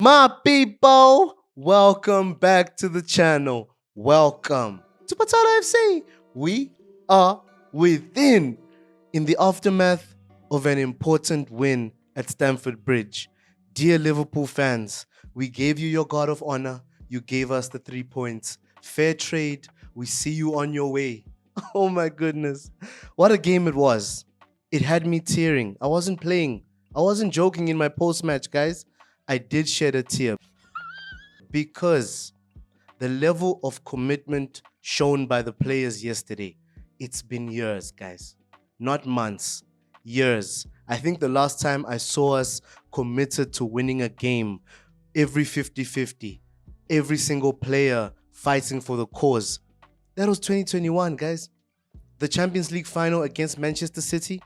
My people, welcome back to the channel. Welcome to Patala FC. We are within in the aftermath of an important win at Stamford Bridge. Dear Liverpool fans, we gave you your guard of honor. You gave us the 3 points. Fair trade. We see you on your way. Oh my goodness. What a game it was. It had me tearing. I wasn't playing. I wasn't joking in my post match, guys. I did shed a tear because the level of commitment shown by the players yesterday, it's been years, guys, not months, years. I think the last time I saw us committed to winning a game every 50-50, every single player fighting for the cause, that was 2021, guys. The Champions League final against Manchester City.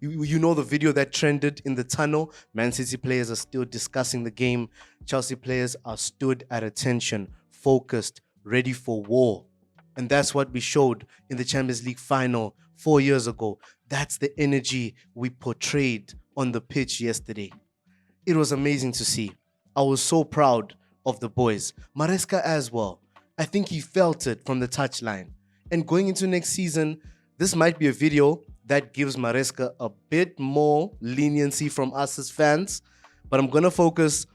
You know the video that trended in the tunnel. Man City players are still discussing the game. Chelsea players are stood at attention, focused, ready for war. And that's what we showed in the Champions League final 4 years ago. That's the energy we portrayed on the pitch yesterday. It was amazing to see. I was so proud of the boys. Maresca as well. I think he felt it from the touchline. And going into next season, this might be a video that gives Maresca a bit more leniency from us as fans. But I'm going to focus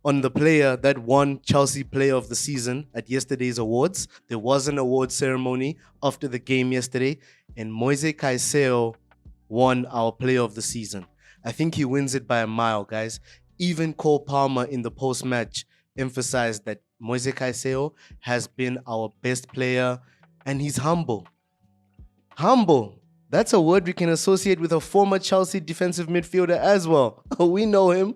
on the player that won Chelsea Player of the Season at yesterday's awards. There was an award ceremony after the game yesterday, and Moisés Caicedo won our Player of the Season. I think he wins it by a mile, guys. Even Cole Palmer in the post-match emphasized that Moisés Caicedo has been our best player, and he's humble. Humble. That's a word we can associate with a former Chelsea defensive midfielder as well. We know him,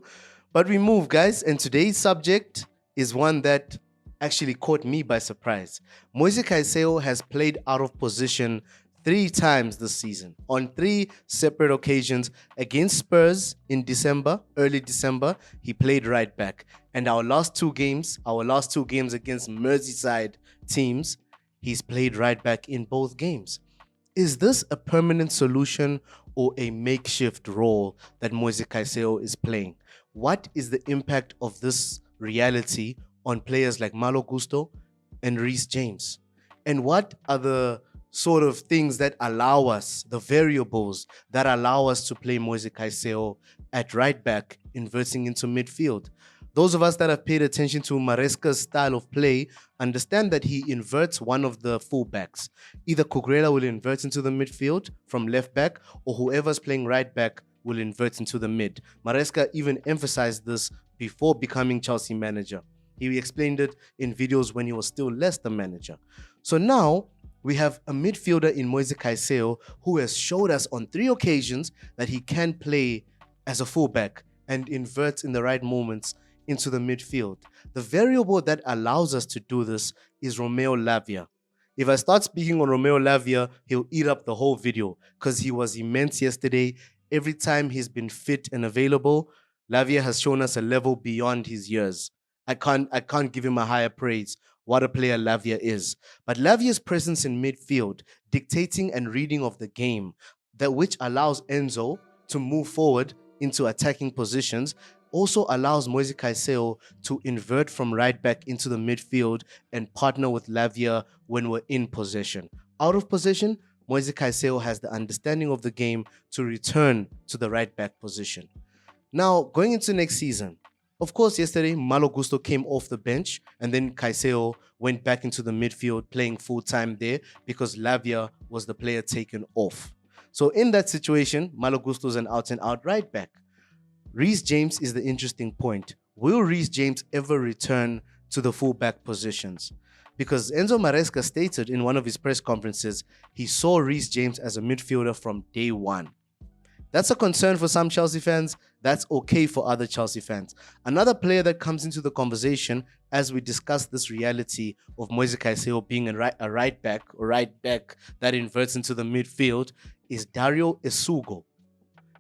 but we move, guys. And today's subject is one that actually caught me by surprise. Moisés Caicedo has played out of position 3 times this season on 3 separate occasions. Against Spurs in December, early December, he played right back. And our last two games against Merseyside teams, he's played right back in both games. Is this a permanent solution or a makeshift role that Moisés Caicedo is playing? What is the impact of this reality on players like Malo Gusto and Reece James? And what are the sort of things that allow us, the variables that allow us to play Moisés Caicedo at right back, inverting into midfield? Those of us that have paid attention to Maresca's style of play understand that he inverts one of the fullbacks. Either Cucurella will invert into the midfield from left back, or whoever's playing right back will invert into the mid. Maresca even emphasized this before becoming Chelsea manager. He explained it in videos when he was still Leicester manager. So now we have a midfielder in Moisés Caicedo who has showed us on 3 occasions that he can play as a fullback and inverts in the right moments into the midfield. The variable that allows us to do this is Romeo Lavia. If I start speaking on Romeo Lavia, he'll eat up the whole video because he was immense yesterday. Every time he's been fit and available, Lavia has shown us a level beyond his years. I can't give him a higher praise. What a player Lavia is. But Lavia's presence in midfield, dictating and reading of the game, that which allows Enzo to move forward into attacking positions, also allows Moisés Caicedo to invert from right back into the midfield and partner with Lavia when we're in possession. Out of possession, Moisés Caicedo has the understanding of the game to return to the right back position. Now, going into next season, of course, yesterday, Malo Gusto came off the bench and then Caicedo went back into the midfield playing full-time there because Lavia was the player taken off. So in that situation, Malo Gusto is an out-and-out right back. Reece James is the interesting point. Will Reece James ever return to the fullback positions? Because Enzo Maresca stated in one of his press conferences, he saw Reece James as a midfielder from day one. That's a concern for some Chelsea fans. That's okay for other Chelsea fans. Another player that comes into the conversation as we discuss this reality of Moisés Caicedo being a right back that inverts into the midfield is Dario Esugo.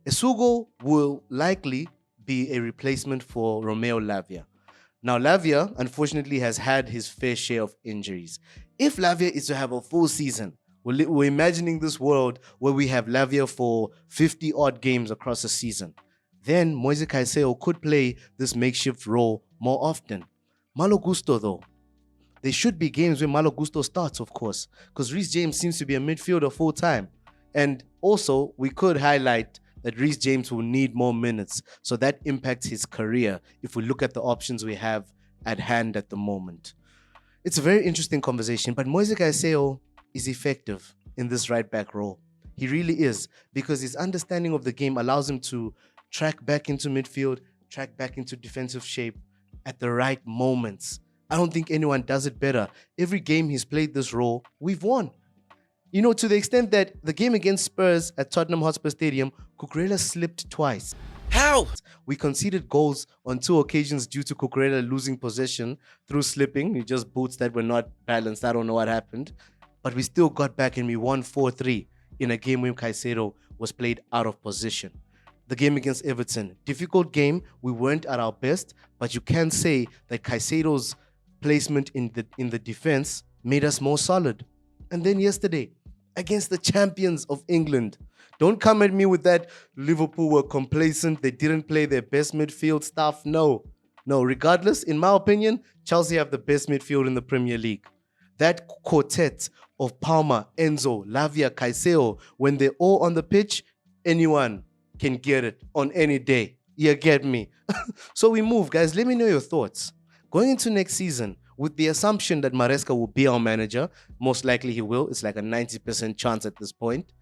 Esugo will likely be a replacement for Romeo Lavia. Now, Lavia, unfortunately, has had his fair share of injuries. If Lavia is to have a full season, we're imagining this world where we have Lavia for 50-odd games across a season. Then Moisés Caicedo could play this makeshift role more often. Malo Gusto, though. There should be games where Malo Gusto starts, of course, because Reece James seems to be a midfielder full time. And also, we could highlight that Reece James will need more minutes, so that impacts his career if we look at the options we have at hand at the moment. It's a very interesting conversation, but Moisés Caicedo is effective in this right back role. He really is, because his understanding of the game allows him to track back into midfield, track back into defensive shape at the right moments. I don't think anyone does it better. Every game he's played this role, we've won. You know, to the extent that the game against Spurs at Tottenham Hotspur Stadium, Cucurella slipped twice. How? We conceded goals on 2 occasions due to Cucurella losing possession through slipping. He just boots that were not balanced. I don't know what happened. But we still got back and we won 4-3 in a game when Caicedo was played out of position. The game against Everton, difficult game. We weren't at our best, but you can say that Caicedo's placement in the defense made us more solid. And then yesterday, against the champions of England, don't come at me with that Liverpool were complacent, they didn't play their best midfield stuff. No, regardless, in my opinion, Chelsea have the best midfield in the Premier League. That quartet of Palmer, Enzo, Lavia, Caicedo, when they're all on the pitch, anyone can get it on any day. You get me? So we move, guys. Let me know your thoughts. Going into next season, with the assumption that Maresca will be our manager, most likely he will. It's like a 90% chance at this point.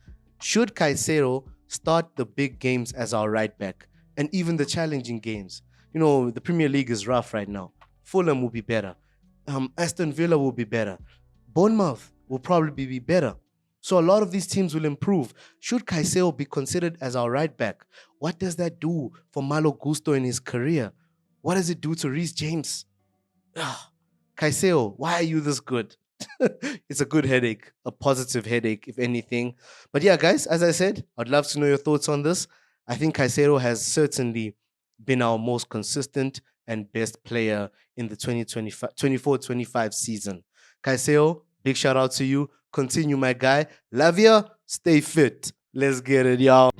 Should Caicedo start the big games as our right back and even the challenging games? You know, the Premier League is rough right now. Fulham will be better. Aston Villa will be better. Bournemouth will probably be better. So a lot of these teams will improve. Should Caicedo be considered as our right back? What does that do for Malo Gusto in his career? What does it do to Reece James? Caicedo, why are you this good? It's a good headache, a positive headache, if anything. But yeah, guys, as I said, I'd love to know your thoughts on this. I think Caicedo has certainly been our most consistent and best player in the 2024-25 season. Caicedo, big shout out to you. Continue, my guy. Lavia, stay fit. Let's get it, y'all.